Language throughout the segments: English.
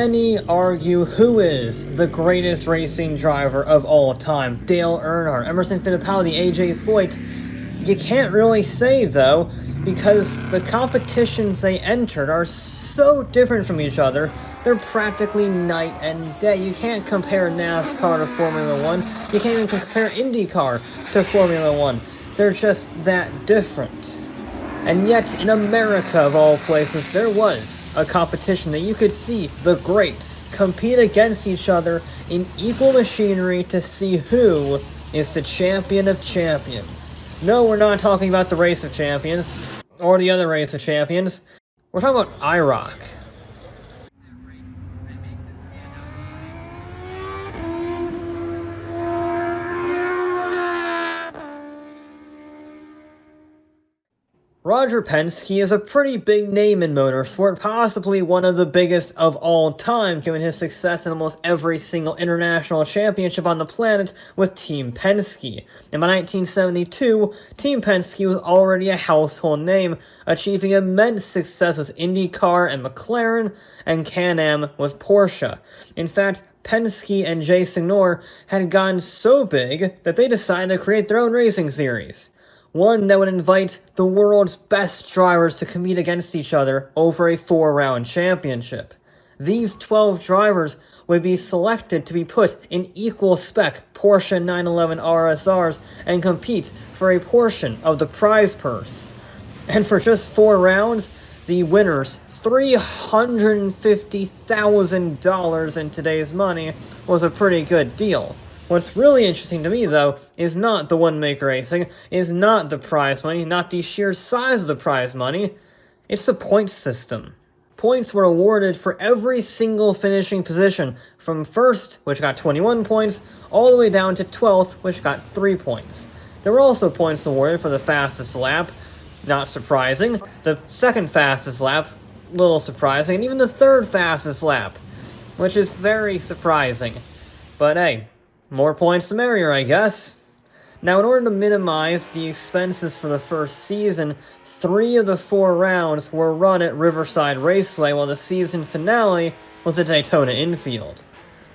Many argue who is the greatest racing driver of all time. Dale Earnhardt, Emerson Fittipaldi, AJ Foyt. You can't really say, though, because the competitions they entered are so different from each other. They're practically night and day. You can't compare NASCAR to Formula 1. You can't even compare IndyCar to Formula 1. They're just that different. And yet, in America, of all places, there was a competition that you could see the greats compete against each other in equal machinery to see who is the champion of champions. No, we're not talking about the race of champions, or the other race of champions. We're talking about IROC. Roger Penske is a pretty big name in motorsport, possibly one of the biggest of all time, given his success in almost every single international championship on the planet with Team Penske. And by 1972, Team Penske was already a household name, achieving immense success with IndyCar and McLaren, and Can-Am with Porsche. In fact, Penske and Jay Signor had gotten so big that they decided to create their own racing series. One that would invite the world's best drivers to compete against each other over a 4-round championship. These 12 drivers would be selected to be put in equal spec Porsche 911 RSRs and compete for a portion of the prize purse. And for just 4 rounds, the winners, $350,000 in today's money, was a pretty good deal. What's really interesting to me, though, is not the one-make racing, is not the prize money, not the sheer size of the prize money. It's the point system. Points were awarded for every single finishing position, from first, which got 21 points, all the way down to 12th, which got 3 points. There were also points awarded for the fastest lap, not surprising, the second fastest lap, little surprising, and even the third fastest lap, which is very surprising. But hey, more points the merrier, I guess. Now, in order to minimize the expenses for the first season, 3 of the 4 rounds were run at Riverside Raceway, while the season finale was at Daytona Infield.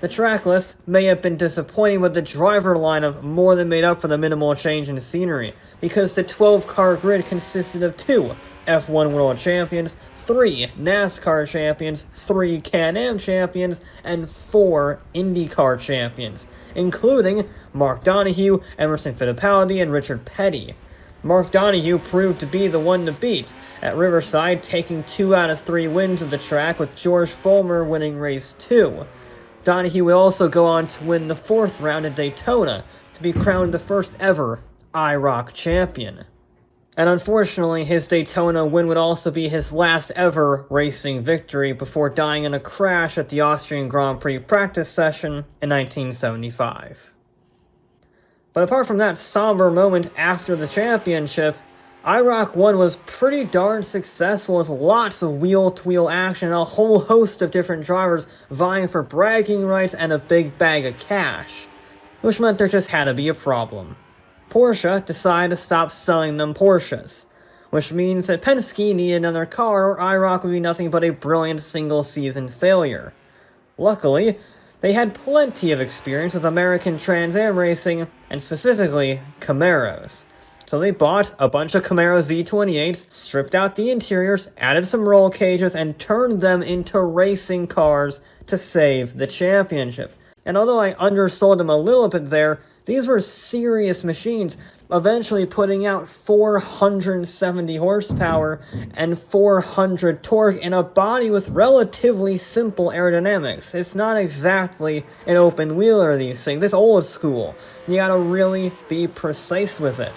The track list may have been disappointing, but the driver lineup more than made up for the minimal change in scenery, because the 12-car grid consisted of 2 F1 World Champions, 3 NASCAR champions, 3 Can-Am champions, and 4 IndyCar champions, including Mark Donohue, Emerson Fittipaldi, and Richard Petty. Mark Donohue proved to be the one to beat at Riverside, taking 2 out of 3 wins of the track, with George Fulmer winning race 2. Donohue would also go on to win the 4th round at Daytona, to be crowned the first ever IROC champion. And unfortunately, his Daytona win would also be his last ever racing victory before dying in a crash at the Austrian Grand Prix practice session in 1975. But apart from that somber moment after the championship, IROC 1 was pretty darn successful, with lots of wheel-to-wheel action and a whole host of different drivers vying for bragging rights and a big bag of cash, which meant there just had to be a problem. Porsche decided to stop selling them Porsches, which means that Penske needed another car, or IROC would be nothing but a brilliant single-season failure. Luckily, they had plenty of experience with American Trans Am racing, and specifically Camaros. So they bought a bunch of Camaro Z28s, stripped out the interiors, added some roll cages, and turned them into racing cars to save the championship. And although I undersold them a little bit there, these were serious machines, eventually putting out 470 horsepower and 400 torque in a body with relatively simple aerodynamics. It's not exactly an open wheeler, these things. It's old school. You gotta really be precise with it.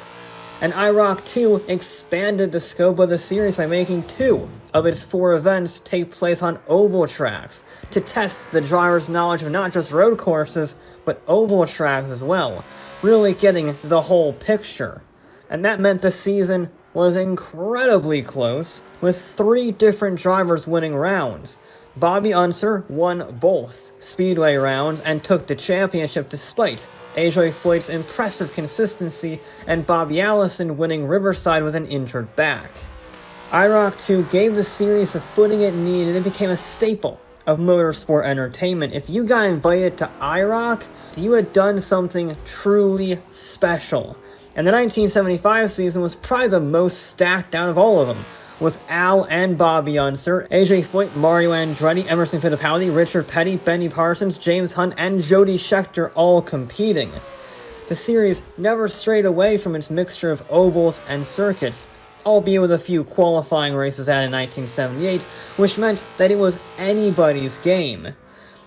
And IROC 2 expanded the scope of the series by making 2 of its 4 events take place on oval tracks, to test the driver's knowledge of not just road courses, but oval tracks as well, really getting the whole picture. And that meant the season was incredibly close, with 3 different drivers winning rounds. Bobby Unser won both Speedway rounds and took the championship despite AJ Foyt's impressive consistency and Bobby Allison winning Riverside with an injured back. IROC 2 gave the series the footing it needed and it became a staple of motorsport entertainment. If you got invited to IROC, you had done something truly special. And the 1975 season was probably the most stacked out of all of them, with Al and Bobby Unser, AJ Foyt, Mario Andretti, Emerson Fittipaldi, Richard Petty, Benny Parsons, James Hunt, and Jody Scheckter all competing. The series never strayed away from its mixture of ovals and circuits, albeit with a few qualifying races added in 1978, which meant that it was anybody's game.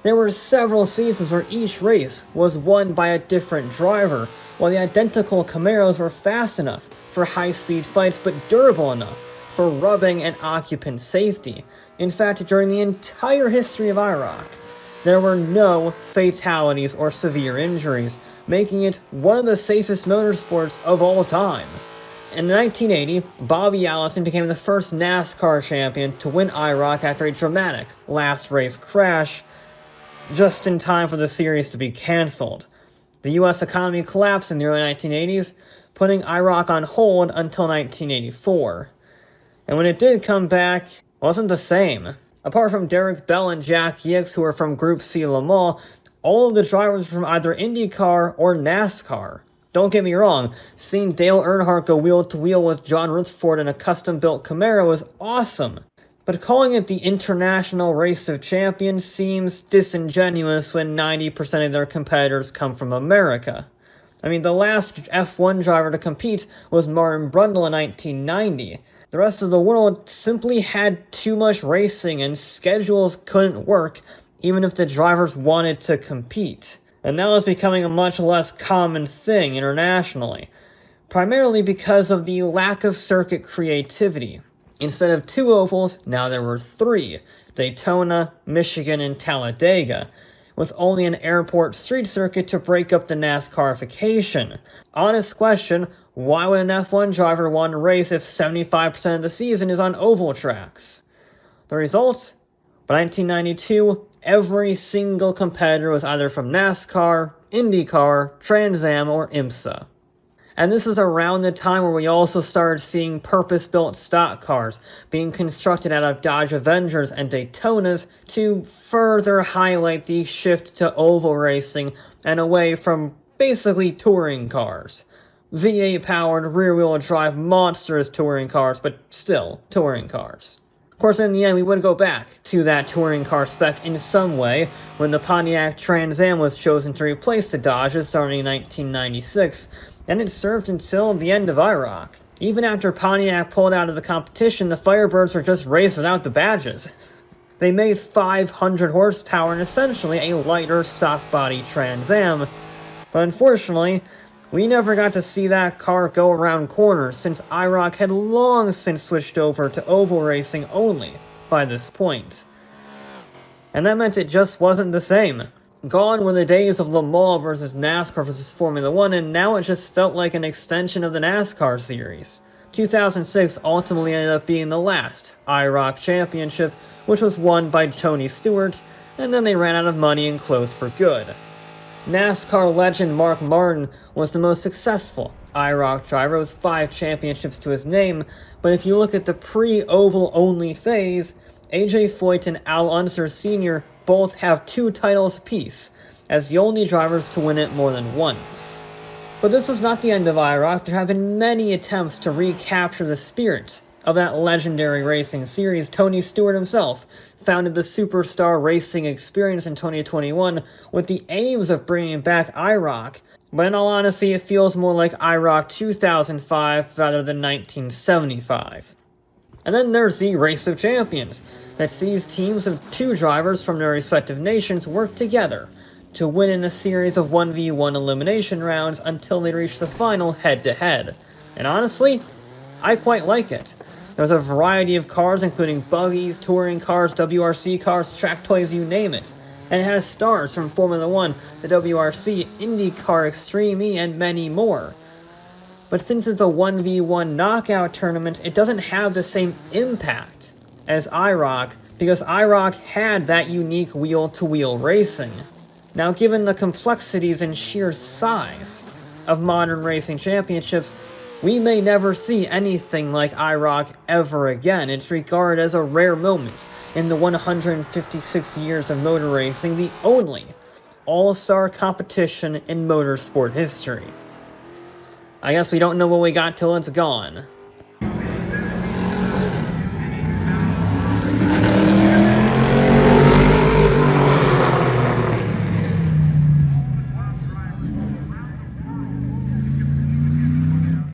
There were several seasons where each race was won by a different driver, while the identical Camaros were fast enough for high-speed fights but durable enough for rubbing and occupant safety. In fact, during the entire history of IROC, there were no fatalities or severe injuries, making it one of the safest motorsports of all time. In 1980, Bobby Allison became the first NASCAR champion to win IROC after a dramatic last race crash, just in time for the series to be cancelled. The US economy collapsed in the early 1980s, putting IROC on hold until 1984. And when it did come back, it wasn't the same. Apart from Derek Bell and Jack Hicks, who were from Group C Le Mans, all of the drivers were from either IndyCar or NASCAR. Don't get me wrong, seeing Dale Earnhardt go wheel-to-wheel with John Rutherford in a custom-built Camaro was awesome. But calling it the International Race of Champions seems disingenuous when 90% of their competitors come from America. I mean, the last F1 driver to compete was Martin Brundle in 1990. The rest of the world simply had too much racing and schedules couldn't work even if the drivers wanted to compete. And now it's becoming a much less common thing internationally, primarily because of the lack of circuit creativity. Instead of 2 ovals, now there were 3, Daytona, Michigan, and Talladega, with only an airport street circuit to break up the NASCARification. Honest question, why would an F1 driver want to race if 75% of the season is on oval tracks? The result? By 1992, every single competitor was either from NASCAR, IndyCar, Trans Am, or IMSA. And this is around the time where we also started seeing purpose-built stock cars being constructed out of Dodge Avengers and Daytonas to further highlight the shift to oval racing and away from basically touring cars. V8-powered rear-wheel drive monstrous touring cars, but still touring cars. Of course, in the end, we would go back to that touring car spec in some way when the Pontiac Trans Am was chosen to replace the Dodges starting in 1996, and it served until the end of IROC. Even after Pontiac pulled out of the competition, the Firebirds were just raced without the badges. They made 500 horsepower and essentially a lighter soft-body Trans Am, but unfortunately, we never got to see that car go around corners since IROC had long since switched over to oval racing only by this point. And that meant it just wasn't the same. Gone were the days of Le Mans versus NASCAR versus Formula 1, and now it just felt like an extension of the NASCAR series. 2006 ultimately ended up being the last IROC championship, which was won by Tony Stewart, and then they ran out of money and closed for good. NASCAR legend Mark Martin was the most successful IROC driver with 5 championships to his name, but if you look at the pre-oval only phase, AJ Foyt and Al Unser Sr. both have 2 titles apiece, as the only drivers to win it more than once. But this was not the end of IROC. There have been many attempts to recapture the spirit of that legendary racing series. Tony Stewart himself founded the Superstar Racing Experience in 2021 with the aims of bringing back IROC, but in all honesty, it feels more like IROC 2005 rather than 1975. And then there's the Race of Champions, that sees teams of 2 drivers from their respective nations work together to win in a series of 1v1 elimination rounds until they reach the final head-to-head. And honestly, I quite like it. There's a variety of cars, including buggies, touring cars, WRC cars, track toys, you name it. And it has stars from Formula 1, the WRC, IndyCar Extreme E, and many more. But since it's a 1v1 knockout tournament, it doesn't have the same impact as IROC, because IROC had that unique wheel-to-wheel racing. Now, given the complexities and sheer size of modern racing championships, We may never see anything like IROC ever again. It's regarded as a rare moment in the 156 years of motor racing, the only all-star competition in motorsport history. I guess we don't know what we got till it's gone.